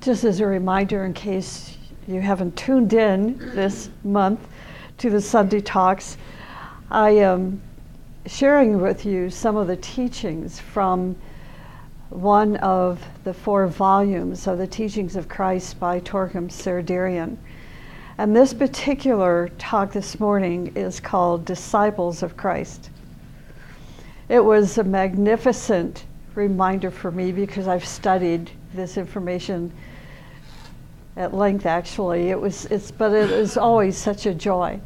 Just as a reminder, in case you haven't tuned in this month to the Sunday Talks, I am sharing with you some of the teachings from one of the 4 volumes of the Teachings of Christ by Torgrim Serdarian. And this particular talk this morning is called Disciples of Christ. It was a magnificent reminder for me because I've studied this information at length, actually. But it is always such a joy.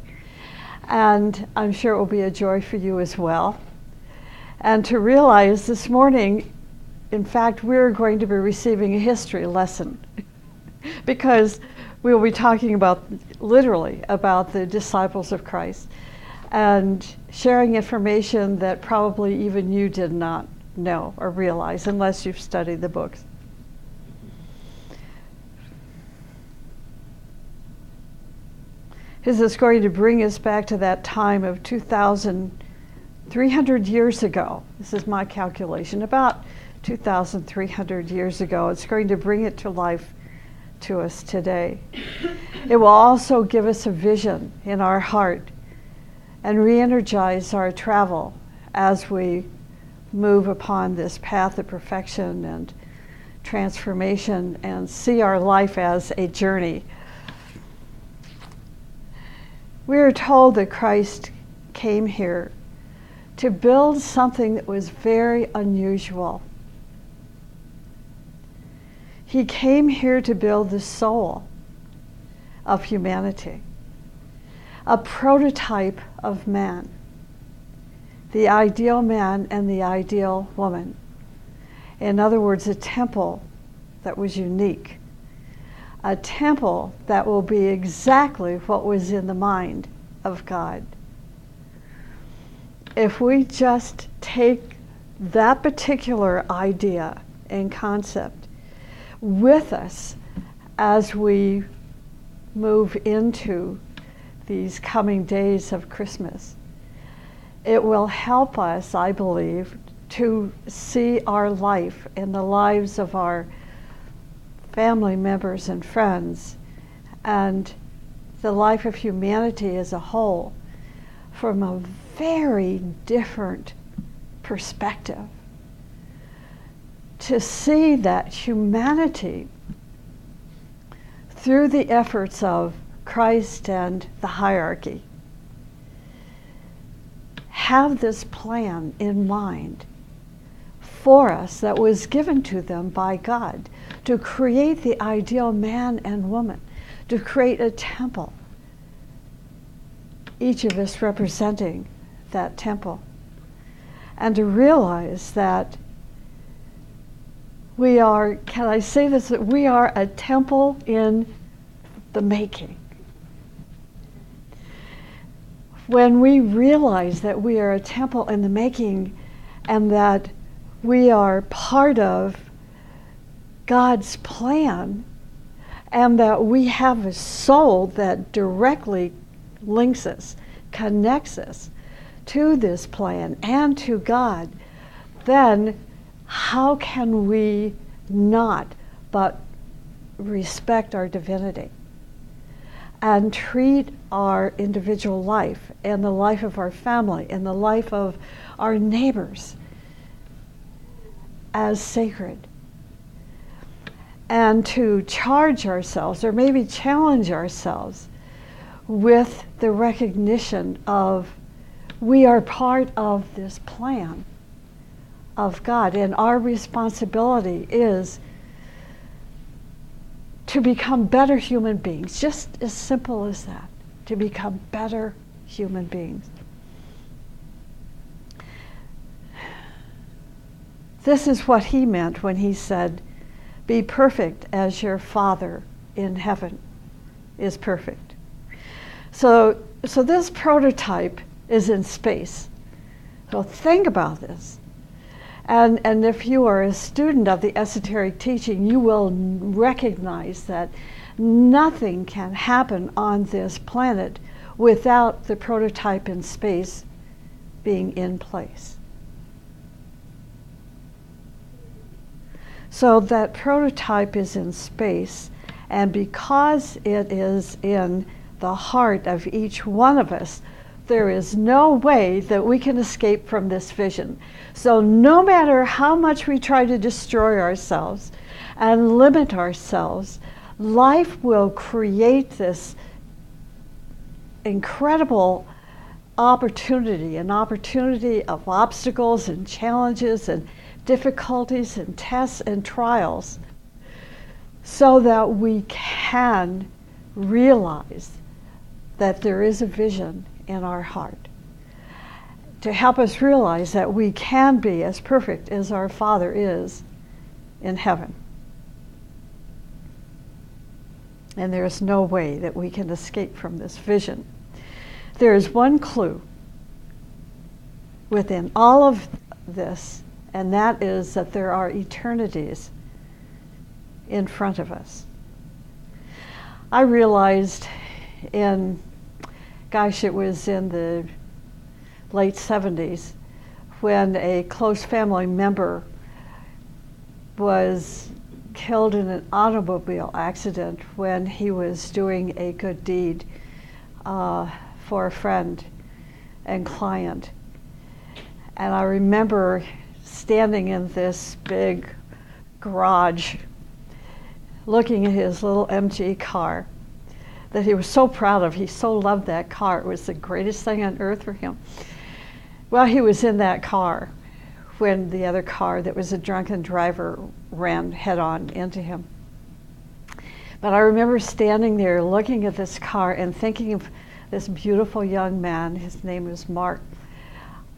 And I'm sure it will be a joy for you as well. And to realize this morning, in fact, we're going to be receiving a history lesson because we will be talking literally about the disciples of Christ and sharing information that probably even you did not know or realize unless you've studied the books. This is going to bring us back to that time of 2,300 years ago. This is my calculation, about 2,300 years ago. It's going to bring it to life to us today. It will also give us a vision in our heart and re-energize our travel as we move upon this path of perfection and transformation and see our life as a journey. We are told that Christ came here to build something that was very unusual. He came here to build the soul of humanity, a prototype of man, the ideal man and the ideal woman. In other words, a temple that was unique, a temple that will be exactly what was in the mind of God. If we just take that particular idea and concept with us as we move into these coming days of Christmas, it will help us, I believe, to see our life and the lives of our family members and friends and the life of humanity as a whole from a very different perspective. To see that humanity, through the efforts of Christ and the hierarchy, have this plan in mind for us that was given to them by God to create the ideal man and woman, to create a temple, each of us representing that temple, and to realize that we are, can I say this, that we are a temple in the making. When we realize that we are a temple in the making and that we are part of God's plan and that we have a soul that directly links us, connects us to this plan and to God, then how can we not but respect our divinity and treat our individual life and the life of our family and the life of our neighbors as sacred, and to charge ourselves or maybe challenge ourselves with the recognition of we are part of this plan of God, and our responsibility is to become better human beings, just as simple as that, to become better human beings. This is what he meant when he said, "Be perfect as your Father in heaven is perfect." So this prototype is in space. So think about this. And if you are a student of the esoteric teaching, you will recognize that nothing can happen on this planet without the prototype in space being in place. So that prototype is in space, and because it is in the heart of each one of us, there is no way that we can escape from this vision. So no matter how much we try to destroy ourselves and limit ourselves, life will create this incredible opportunity, an opportunity of obstacles and challenges and difficulties and tests and trials, so that we can realize that there is a vision in our heart to help us realize that we can be as perfect as our Father is in heaven. And there is no way that we can escape from this vision. There is one clue within all of this, and that is that there are eternities in front of us. I realized it was in the late 70s when a close family member was killed in an automobile accident when he was doing a good deed for a friend and client. And I remember standing in this big garage looking at his little MG car that he was so proud of. He so loved that car. It was the greatest thing on earth for him. Well, he was in that car when the other car that was a drunken driver ran head-on into him. But I remember standing there looking at this car and thinking of this beautiful young man. His name was Mark.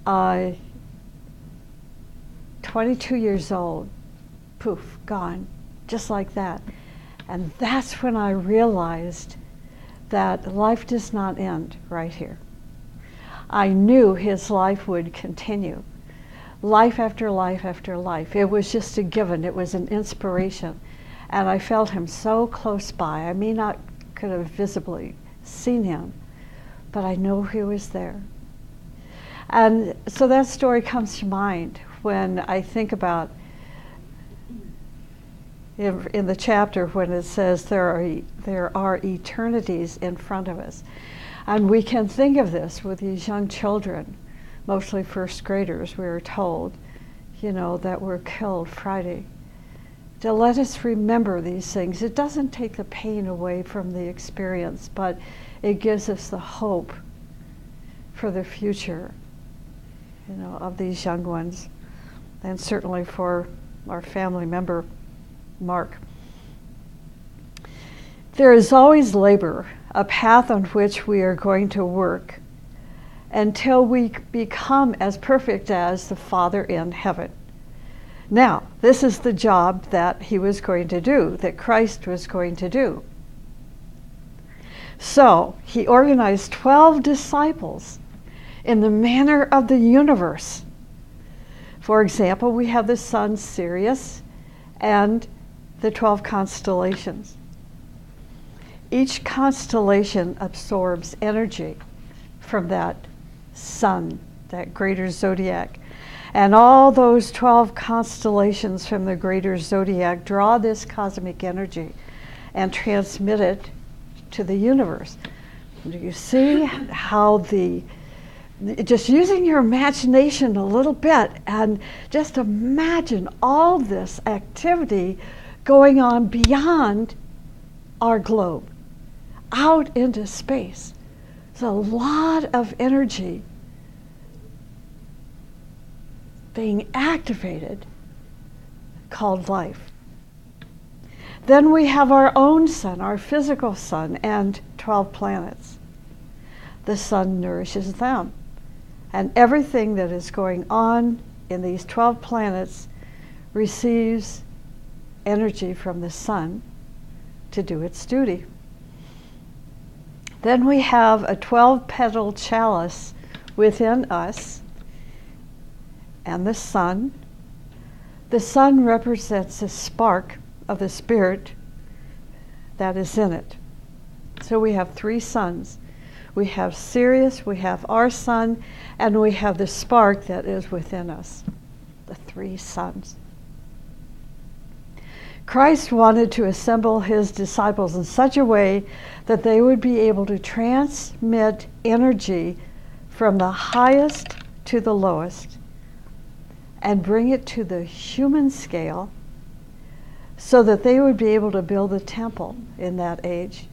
22 years old, poof, gone, just like that. And that's when I realized that life does not end right here. I knew his life would continue. Life after life after life. It was just a given. It was an inspiration. And I felt him so close by. I may not could have visibly seen him, but I know he was there. And so that story comes to mind when I think about in the chapter when it says there are eternities in front of us. And we can think of this with these young children, mostly first graders, we were told, that were killed Friday. To let us remember these things. It doesn't take the pain away from the experience, but it gives us the hope for the future, of these young ones, and certainly for our family member, Mark. There is always labor, a path on which we are going to work until we become as perfect as the Father in heaven. Now, this is the job that he was going to do, that Christ was going to do. So, he organized 12 disciples in the manner of the universe. For example, we have the sun Sirius and the 12 constellations. Each constellation absorbs energy from that sun, that greater zodiac. And all those 12 constellations from the greater zodiac draw this cosmic energy and transmit it to the universe. Do you see how just using your imagination a little bit and just imagine all this activity going on beyond our globe, out into space. There's a lot of energy being activated called life. Then we have our own sun, our physical sun, and 12 planets. The sun nourishes them. And everything that is going on in these 12 planets receives energy from the sun to do its duty. Then we have a 12-petal chalice within us and the sun. The sun represents a spark of the spirit that is in it. So we have 3 suns. We have Sirius, we have our sun, and we have the spark that is within us. The 3 suns. Christ wanted to assemble his disciples in such a way that they would be able to transmit energy from the highest to the lowest and bring it to the human scale so that they would be able to build a temple in that age,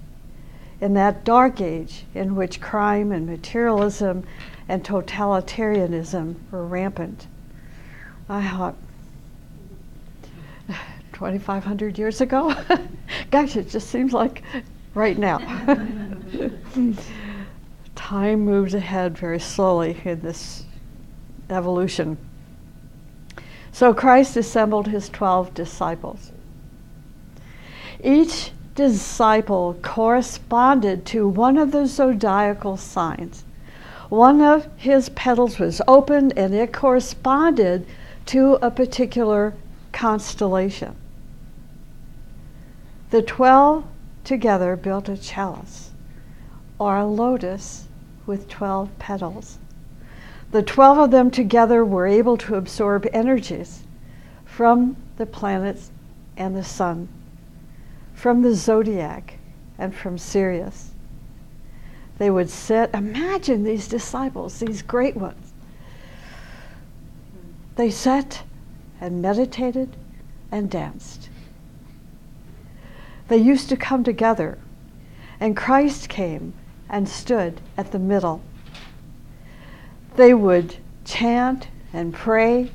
in that dark age in which crime and materialism and totalitarianism were rampant. I thought, 2,500 years ago? Gosh, it just seems like right now. Time moves ahead very slowly in this evolution. So Christ assembled his 12 disciples. Each disciple corresponded to one of the zodiacal signs. One of his petals was opened and it corresponded to a particular constellation. The 12 together built a chalice, or a lotus with 12 petals. The 12 of them together were able to absorb energies from the planets and the sun, from the zodiac and from Sirius. They would sit, imagine these disciples, these great ones. They sat and meditated and danced. They used to come together, and Christ came and stood at the middle. They would chant and pray.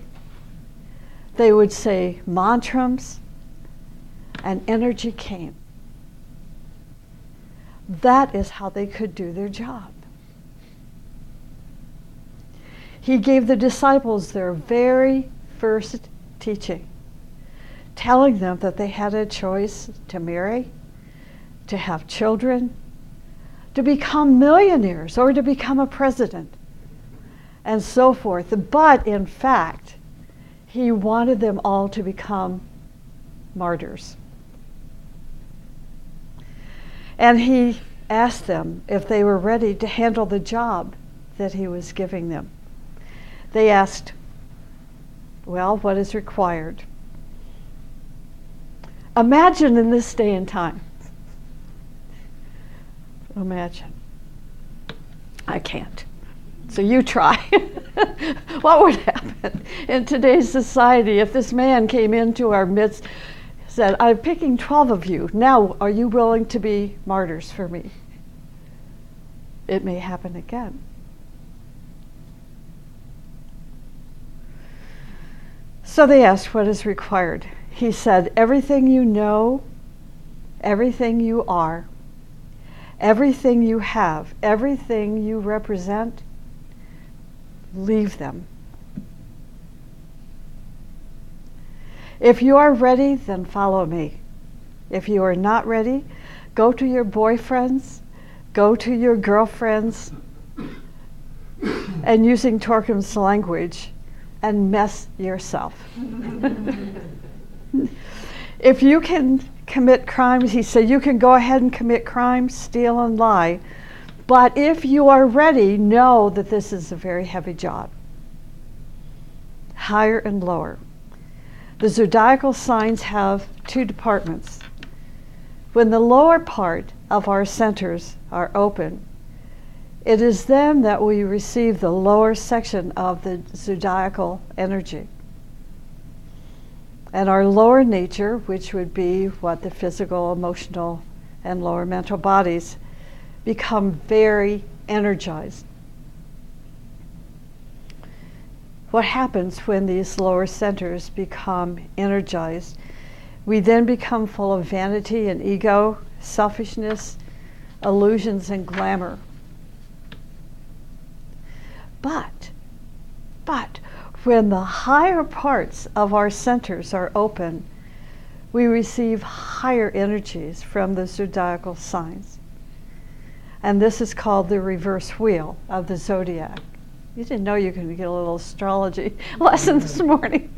They would say mantras, and energy came. That is how they could do their job. He gave the disciples their very first teaching, telling them that they had a choice to marry, to have children, to become millionaires, or to become a president, and so forth. But in fact, he wanted them all to become martyrs. And he asked them if they were ready to handle the job that he was giving them. They asked, well, what is required? Imagine in this day and time. Imagine. I can't. So you try. What would happen in today's society if this man came into our midst, said, I'm picking 12 of you. Now, are you willing to be martyrs for me? It may happen again. So they asked, what is required? He said, everything you know, everything you are, everything you have, everything you represent, leave them. If you are ready, then follow me. If you are not ready, go to your boyfriends, go to your girlfriends, and using Torquem's language, and mess yourself. If you can commit crimes, he said, you can go ahead and commit crimes, steal and lie. But if you are ready, know that this is a very heavy job. Higher and lower. The zodiacal signs have two departments. When the lower part of our centers are open, it is then that we receive the lower section of the zodiacal energy. And our lower nature, which would be what the physical, emotional, and lower mental bodies, become very energized. What happens when these lower centers become energized? We then become full of vanity and ego, selfishness, illusions, and glamour. But when the higher parts of our centers are open, we receive higher energies from the zodiacal signs. And this is called the reverse wheel of the zodiac. You didn't know you could get a little astrology lesson this morning.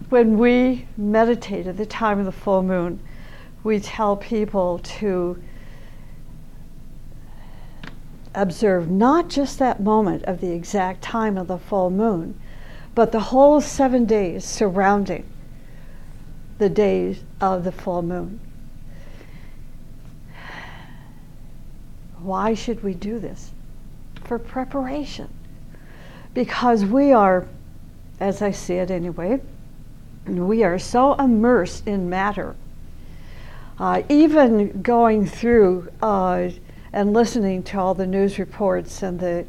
When we meditate at the time of the full moon, we tell people to observe not just that moment of the exact time of the full moon, but the whole 7 days surrounding, the days of the full moon. Why should we do this? For preparation. Because we are, as I see it anyway, we are so immersed in matter. Even going through and listening to all the news reports and the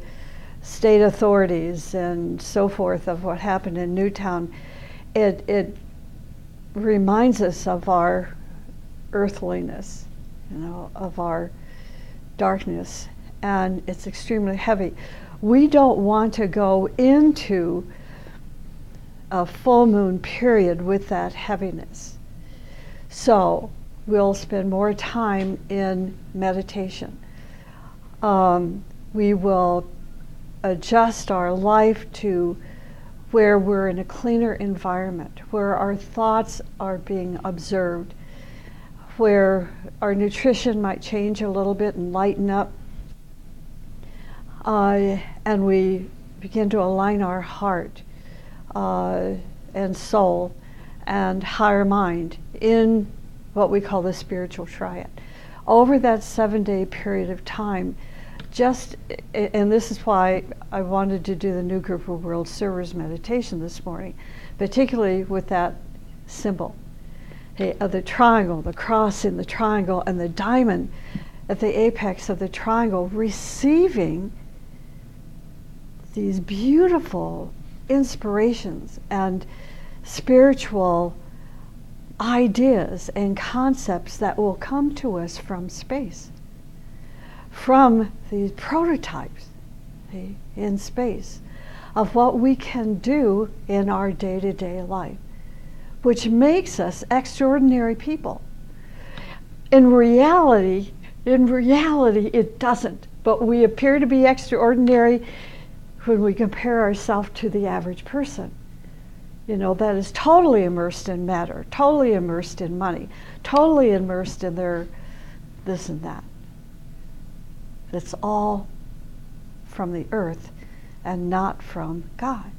state authorities and so forth of what happened in Newtown, it reminds us of our earthliness, of our darkness, and it's extremely heavy. We don't want to go into a full moon period with that heaviness. So we'll spend more time in meditation. We will adjust our life to where we're in a cleaner environment, where our thoughts are being observed, where our nutrition might change a little bit and lighten up. And we begin to align our heart and soul and higher mind in what we call the spiritual triad. Over that 7-day period of time, and this is why I wanted to do the New Group of World Servers meditation this morning, particularly with that symbol of the triangle, the cross in the triangle, and the diamond at the apex of the triangle, receiving these beautiful inspirations and spiritual ideas and concepts that will come to us from space, from these prototypes in space of what we can do in our day-to-day life, which makes us extraordinary people. In reality, it doesn't, but we appear to be extraordinary when we compare ourselves to the average person. That is totally immersed in matter, totally immersed in money, totally immersed in their this and that. It's all from the earth and not from God.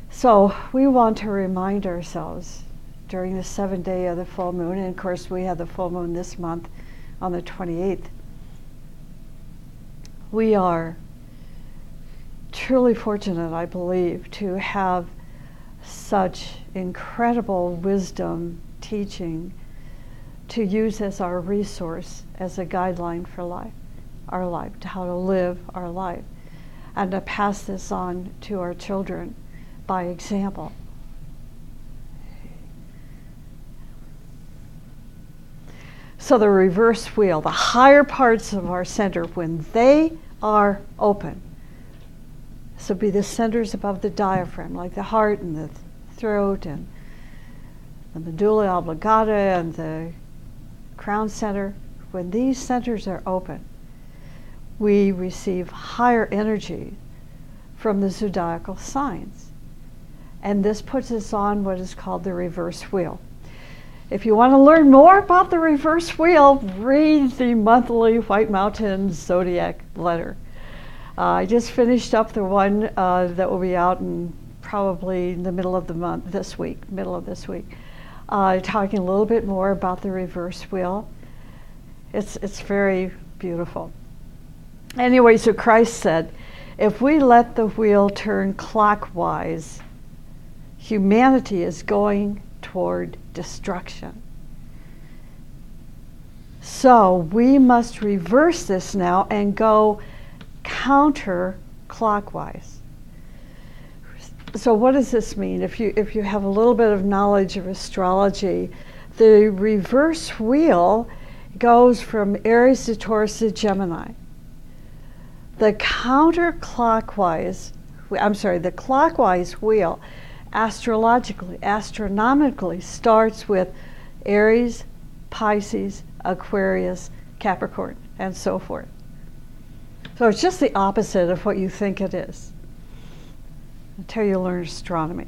So we want to remind ourselves during the 7th day of the full moon, and of course we have the full moon this month on the 28th. We are truly fortunate, I believe, to have such incredible wisdom teaching to use as our resource, as a guideline for our life, to how to live our life, and to pass this on to our children by example. So the reverse wheel, the higher parts of our center, when they are open, so be the centers above the diaphragm, like the heart and the throat and the medulla oblongata and the crown center. When these centers are open, we receive higher energy from the zodiacal signs. And this puts us on what is called the reverse wheel. If you want to learn more about the reverse wheel, read the monthly White Mountain Zodiac letter. I just finished up the one that will be out in probably in the middle of this week, talking a little bit more about the reverse wheel. It's very beautiful. Anyway, so Christ said, if we let the wheel turn clockwise, humanity is going toward destruction. So we must reverse this now and go counterclockwise. So what does this mean? If you have a little bit of knowledge of astrology, the reverse wheel goes from Aries to Taurus to Gemini. The clockwise wheel astronomically starts with Aries, Pisces, Aquarius, Capricorn, and so forth. So it's just the opposite of what you think it is until you learn astronomy.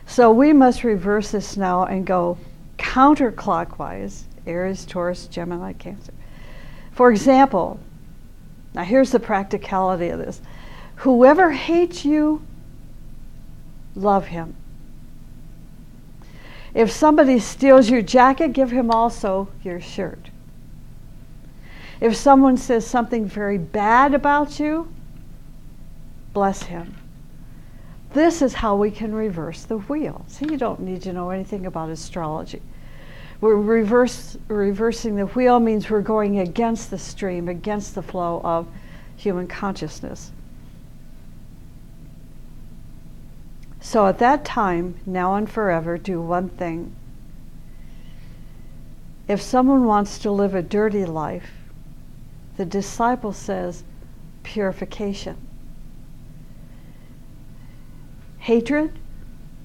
So we must reverse this now and go counterclockwise, Aries, Taurus, Gemini, Cancer. For example, now here's the practicality of this. Whoever hates you, love him. If somebody steals your jacket, give him also your shirt. If someone says something very bad about you, bless him. This is how we can reverse the wheel. See, you don't need to know anything about astrology. Reversing the wheel means we're going against the stream, against the flow of human consciousness. So at that time, now and forever, do one thing. If someone wants to live a dirty life, the disciple says purification. Hatred,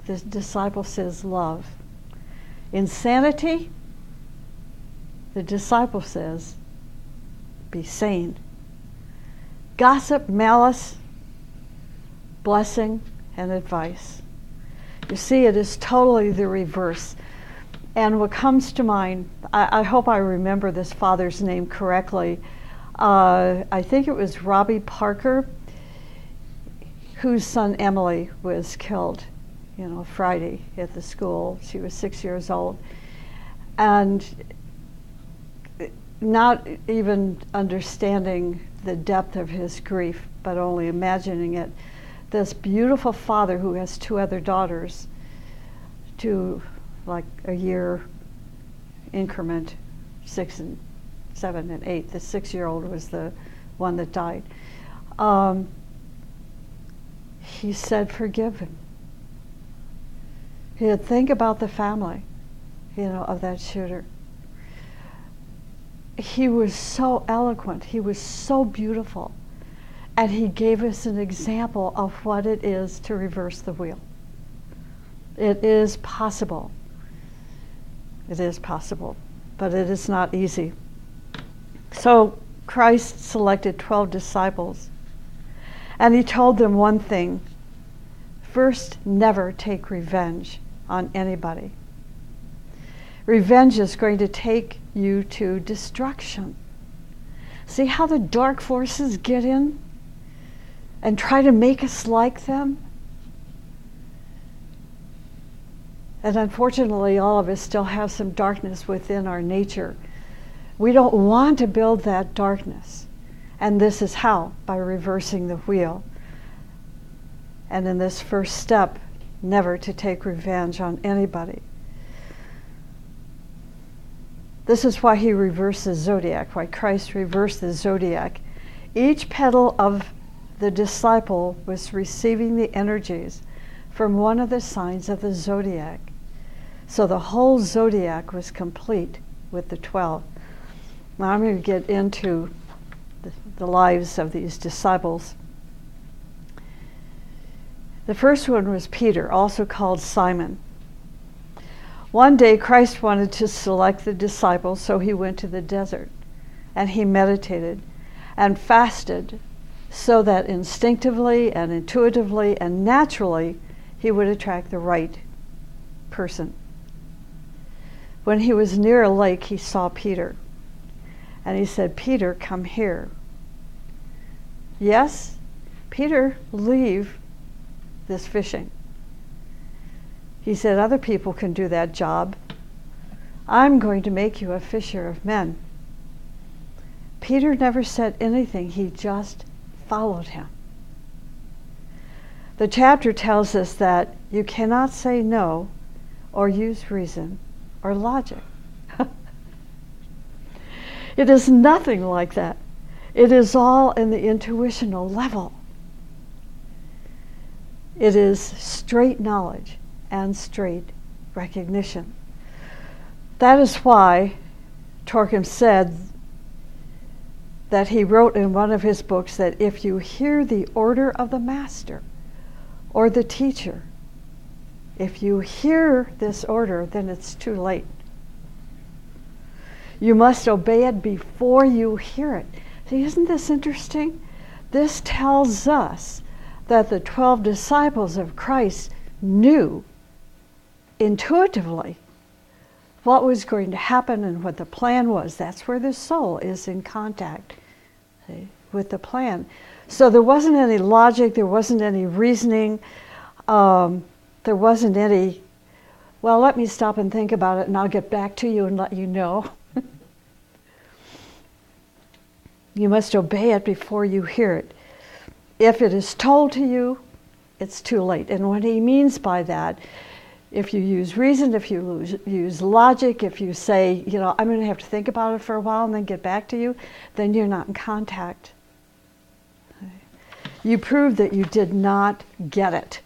the disciple says love. Insanity, the disciple says be sane. Gossip, malice, blessing, and advice. You see, it is totally the reverse. And what comes to mind, I hope I remember this father's name correctly. I think it was Robbie Parker, whose son Emily was killed, Friday at the school. She was 6 years old. And not even understanding the depth of his grief, but only imagining it, this beautiful father who has two other daughters, to like a year increment, 6 and 7 and 8. The 6-year-old was the one that died. He said, forgive him. He said, think about the family, of that shooter. He was so eloquent. He was so beautiful. And he gave us an example of what it is to reverse the wheel. It is possible. It is possible, but it is not easy. So Christ selected 12 disciples, and he told them one thing. First, never take revenge on anybody. Revenge is going to take you to destruction. See how the dark forces get in and try to make us like them? And unfortunately, all of us still have some darkness within our nature. We don't want to build that darkness. And this is how? By reversing the wheel. And in this first step, never to take revenge on anybody. This is why he reversed the zodiac, why Christ reversed the zodiac. Each petal of the disciple was receiving the energies from one of the signs of the zodiac. So the whole zodiac was complete with the 12. Now I'm going to get into the lives of these disciples. The first one was Peter, also called Simon. One day Christ wanted to select the disciples, so he went to the desert and he meditated and fasted so that instinctively and intuitively and naturally he would attract the right person. When he was near a lake, he saw Peter. And he said, Peter, come here. Yes, Peter, leave this fishing. He said, other people can do that job. I'm going to make you a fisher of men. Peter never said anything. He just followed him. The chapter tells us that you cannot say no or use reason or logic. It is nothing like that. It is all in the intuitional level. It is straight knowledge and straight recognition. That is why Torkim said that he wrote in one of his books that if you hear the order of the master or the teacher, if you hear this order, then it's too late. You must obey it before you hear it. See, isn't this interesting? This tells us that the 12 disciples of Christ knew intuitively what was going to happen and what the plan was. That's where the soul is in contact, see, with the plan. So there wasn't any logic, there wasn't any reasoning, there wasn't any Well, let me stop and think about it, and I'll get back to you and let you know. You must obey it before you hear it. If it is told to you, it's too late. And what he means by that, if you use reason, if you use logic, if you say, I'm going to have to think about it for a while and then get back to you, then you're not in contact. You prove that you did not get it.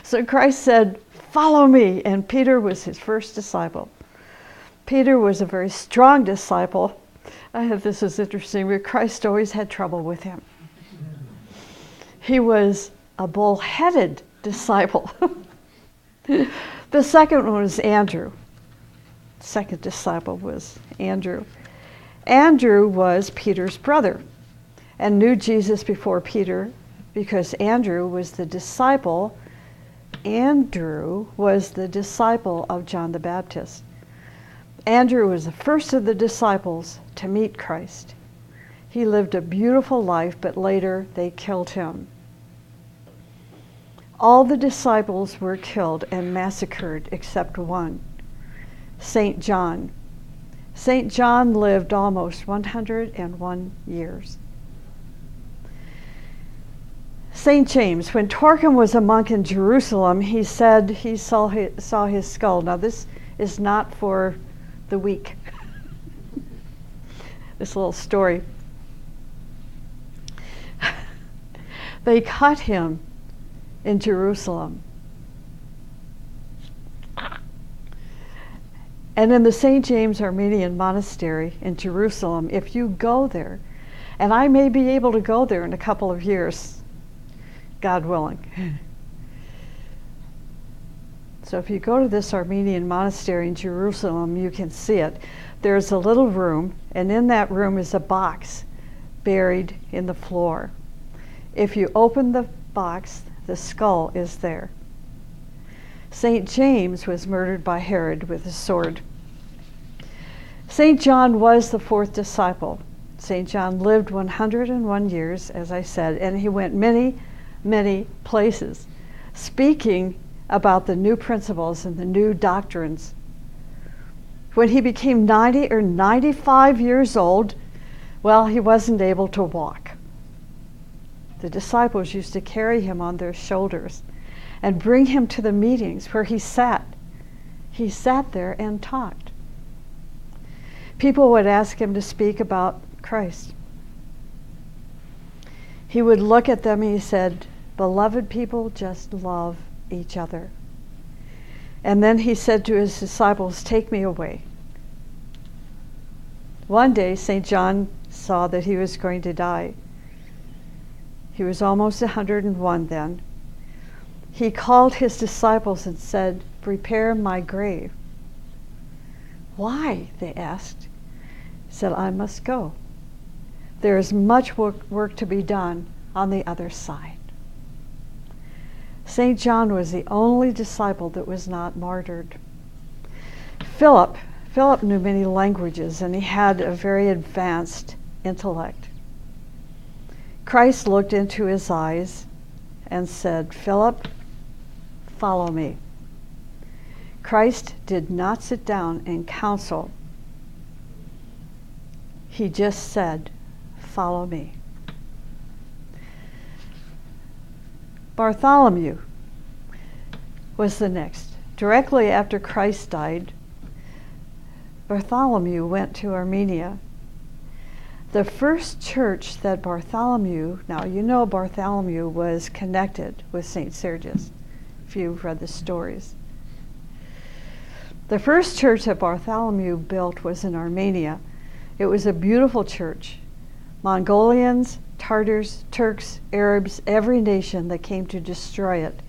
So Christ said, "Follow me," and Peter was his first disciple. Peter was a very strong disciple. This is interesting, but Christ always had trouble with him. He was a bull-headed disciple. The second one was Andrew. The second disciple was Andrew. Andrew was Peter's brother and knew Jesus before Peter because Andrew was the disciple. Andrew was the disciple of John the Baptist. Andrew was the first of the disciples to meet Christ. He lived a beautiful life, but later they killed him. All the disciples were killed and massacred except one, St. John. St. John lived almost 101 years. St. James, when Torquem was a monk in Jerusalem, he said he saw his skull. Now this is not for the weak. This little story. They cut him in Jerusalem. And in the St. James Armenian Monastery in Jerusalem, if you go there, and I may be able to go there in a couple of years, God willing. So if you go to this Armenian monastery in Jerusalem, you can see it. There's a little room, and in that room is a box buried in the floor. If you open the box, the skull is there. St. James was murdered by Herod with a sword. St. John was the fourth disciple. St. John lived 101 years, as I said, and he went many, many places, speaking about the new principles and the new doctrines. When he became 90 or 95 years old, well, he wasn't able to walk. The disciples used to carry him on their shoulders and bring him to the meetings where he sat. He sat there and talked. People would ask him to speak about Christ. He would look at them and he said, "Beloved people, just love each other." And then he said to his disciples, "Take me away." One day, St. John saw that he was going to die. He was almost 101 then. He called his disciples and said, "Prepare my grave." "Why?" they asked. He said, "I must go. There is much work to be done on the other side." St. John was the only disciple that was not martyred. Philip knew many languages, and he had a very advanced intellect. Christ looked into his eyes and said, "Philip, follow me." Christ did not sit down and counsel. He just said, "Follow me." Bartholomew was the next. Directly after Christ died, Bartholomew went to Armenia. The first church that Bartholomew, now you know Bartholomew was connected with St. Sergius, if you've read the stories. The first church that Bartholomew built was in Armenia. It was a beautiful church. Mongolians, Tartars, Turks, Arabs, every nation that came to destroy it,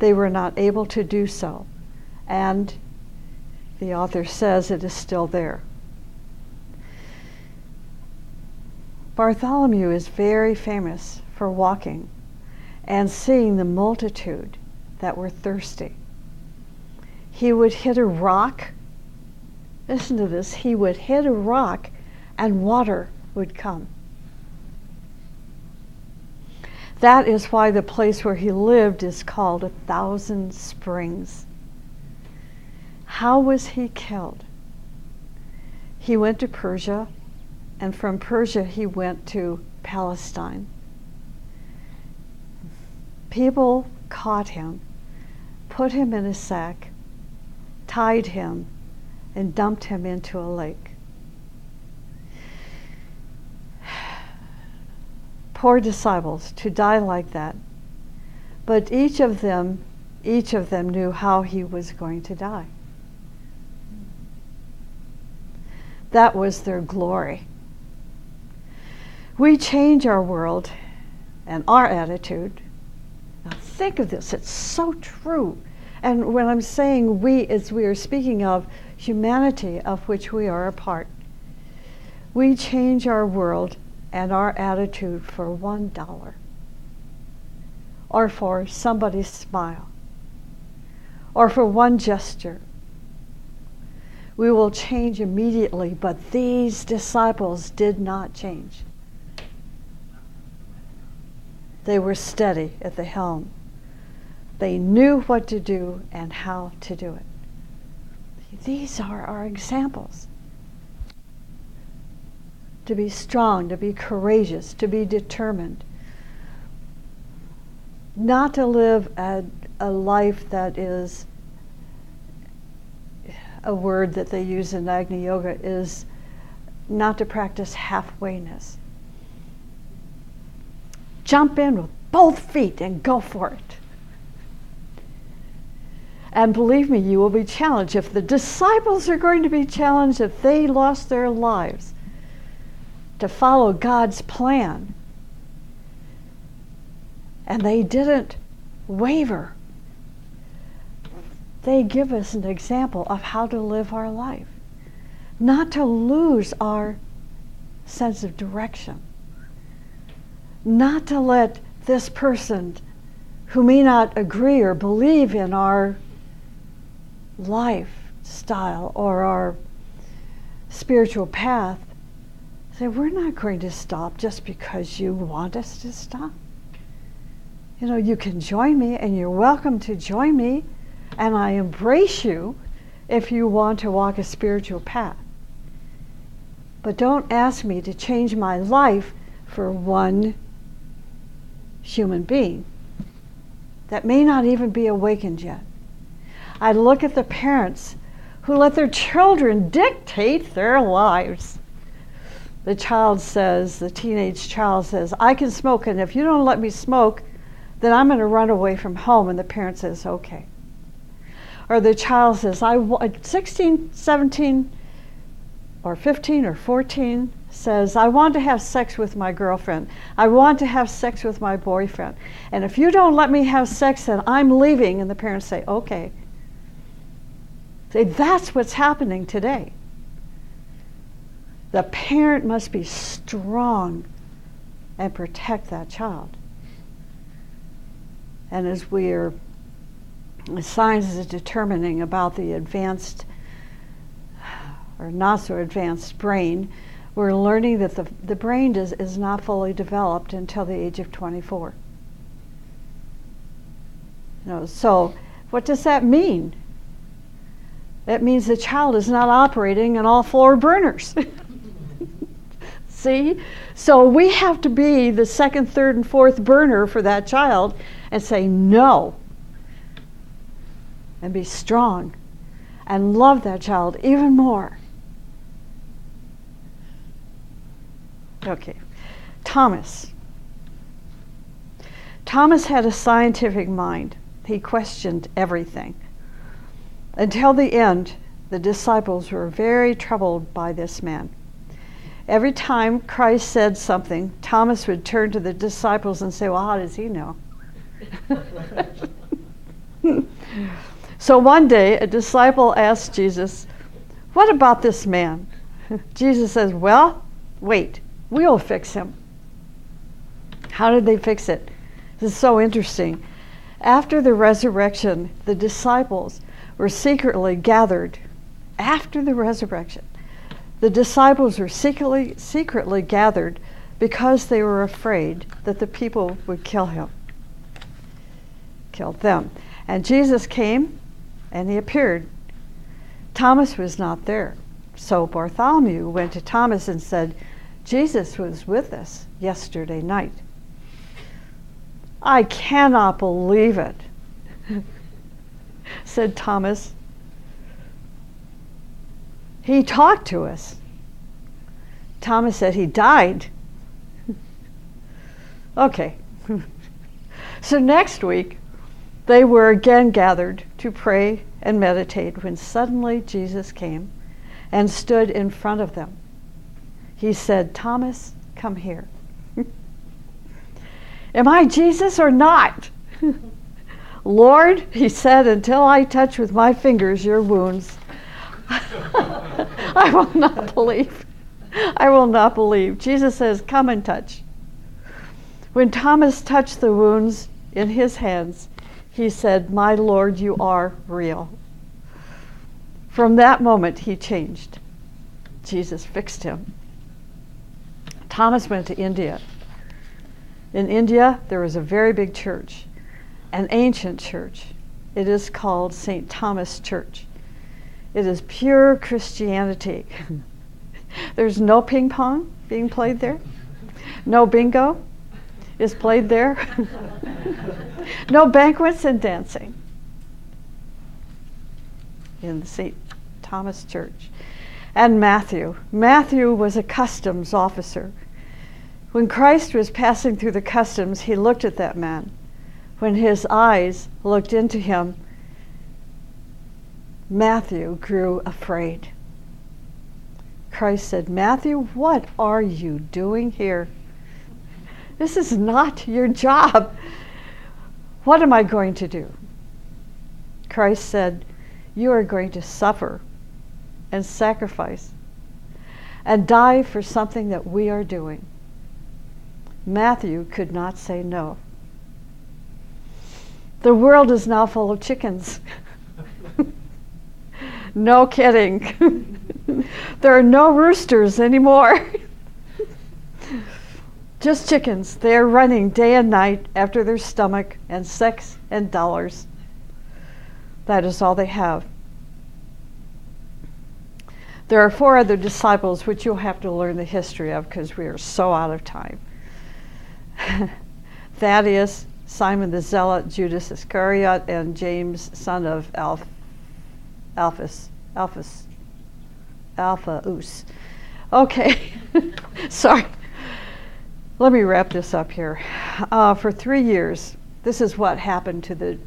they were not able to do so. And the author says it is still there. Bartholomew is very famous for walking and seeing the multitude that were thirsty. He would hit a rock. Listen to this. He would hit a rock and water would come. That is why the place where he lived is called 1,000 Springs. How was he killed? He went to Persia, and from Persia he went to Palestine. People caught him, put him in a sack, tied him, and dumped him into a lake. Poor disciples to die like that. But each of them knew how he was going to die. That was their glory. We change our world and our attitude. Now think of this, it's so true. And when I'm saying we, it's we are speaking of humanity of which we are a part. We change our world and our attitude for $1, or for somebody's smile, or for one gesture. We will change immediately, but these disciples did not change. They were steady at the helm. They knew what to do and how to do it. These are our examples. To be strong, to be courageous, to be determined. Not to live a life that is, a word that they use in Agni Yoga is not to practice halfwayness. Jump in with both feet and go for it. And believe me, you will be challenged. If the disciples are going to be challenged, if they lost their lives to follow God's plan, and they didn't waver, they give us an example of how to live our life. Not to lose our sense of direction. Not to let this person who may not agree or believe in our lifestyle or our spiritual path say, we're not going to stop just because you want us to stop. You know, you can join me and you're welcome to join me, and I embrace you if you want to walk a spiritual path. But don't ask me to change my life for one human being that may not even be awakened yet. I look at the parents who let their children dictate their lives. The teenage child says, I can smoke, and if you don't let me smoke, then I'm going to run away from home. And the parent says, okay. Or the child says, 16, 17, or 15 or 14 says, I want to have sex with my girlfriend. I want to have sex with my boyfriend. And if you don't let me have sex, then I'm leaving. And the parents say, okay. See, that's what's happening today. The parent must be strong and protect that child. And as science is determining about the advanced or not so advanced brain, we're learning that the brain is not fully developed until the age of 24. So what does that mean? That means the child is not operating on all four burners. See? So we have to be the second, third, and fourth burner for that child and say no. And be strong and love that child even more. Okay, Thomas. Thomas had a scientific mind. He questioned everything. Until the end, the disciples were very troubled by this man. Every time Christ said something, Thomas would turn to the disciples and say, well, how does he know? So one day, a disciple asked Jesus, what about this man? Jesus says, well, wait, we'll fix him. How did they fix it? This is so interesting. After the resurrection, the disciples were secretly gathered. After the resurrection, the disciples were secretly gathered because they were afraid that the people would kill them. And Jesus came and he appeared. Thomas was not there. So Bartholomew went to Thomas and said, Jesus was with us yesterday night. I cannot believe it, said Thomas. He talked to us. Thomas said he died. Okay. So next week, they were again gathered to pray and meditate when suddenly Jesus came and stood in front of them. He said, Thomas, come here. Am I Jesus or not? Lord, he said, until I touch with my fingers your wounds, I will not believe. I will not believe. Jesus says, come and touch. When Thomas touched the wounds in his hands, he said, my Lord, you are real. From that moment, he changed. Jesus fixed him. Thomas went to India. In India, there was a very big church, an ancient church. It is called St. Thomas Church. It is pure Christianity. There's no ping pong being played there. No bingo is played there. No banquets and dancing in the St. Thomas Church. And Matthew was a customs officer. When Christ was passing through the customs, he looked at that man. When his eyes looked into him, Matthew grew afraid. Christ said, Matthew, what are you doing here? This is not your job. What am I going to do? Christ said, you are going to suffer and sacrifice and die for something that we are doing. Matthew could not say no. The world is now full of chickens. No kidding. There are no roosters anymore. Just chickens. They are running day and night after their stomach and sex and dollars. That is all they have. There are 4 other disciples which you'll have to learn the history of because we are so out of time. Thaddeus, Simon the Zealot, Judas Iscariot, and James, son of Alphaeus. Okay, sorry. Let me wrap this up here. For 3 years, this is what happened to the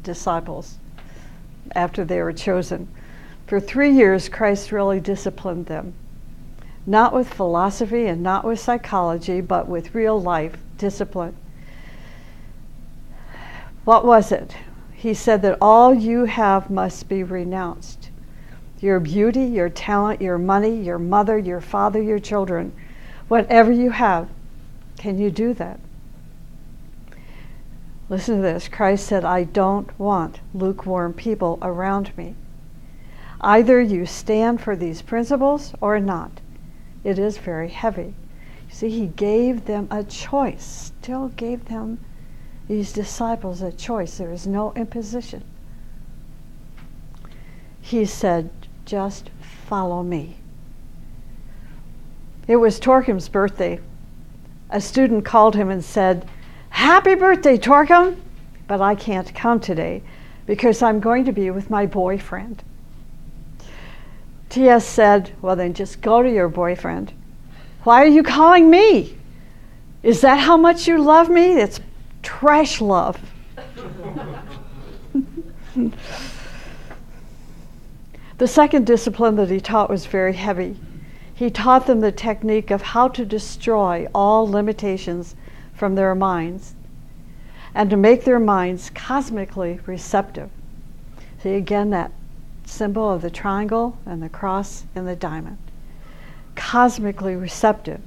disciples after they were chosen. For 3 years, Christ really disciplined them. Not with philosophy and not with psychology, but with real life discipline. What was it? He said that all you have must be renounced. Your beauty, your talent, your money, your mother, your father, your children, whatever you have. Can you do that? Listen to this. Christ said, I don't want lukewarm people around me. Either you stand for these principles or not. It is very heavy. You see, he gave them a choice, still gave them, these disciples, a choice. There is no imposition. He said, just follow me. It was Torquem's birthday. A student called him and said, happy birthday, Torquem, but I can't come today because I'm going to be with my boyfriend. T.S. said, well, then just go to your boyfriend. Why are you calling me? Is that how much you love me? It's trash love. The second discipline that he taught was very heavy. He taught them the technique of how to destroy all limitations from their minds and to make their minds cosmically receptive. See, again, that symbol of the triangle and the cross and the diamond. Cosmically receptive.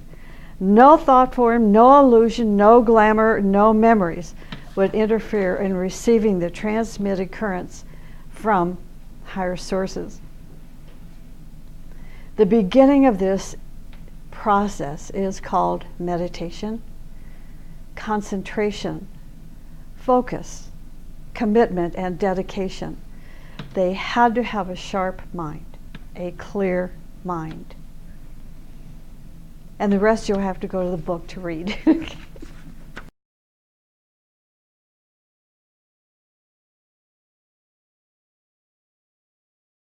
No thought form, no illusion, no glamour, no memories would interfere in receiving the transmitted currents from higher sources. The beginning of this process is called meditation, concentration, focus, commitment, and dedication. they had to have a sharp mind, a clear mind. And the rest you'll have to go to the book to read.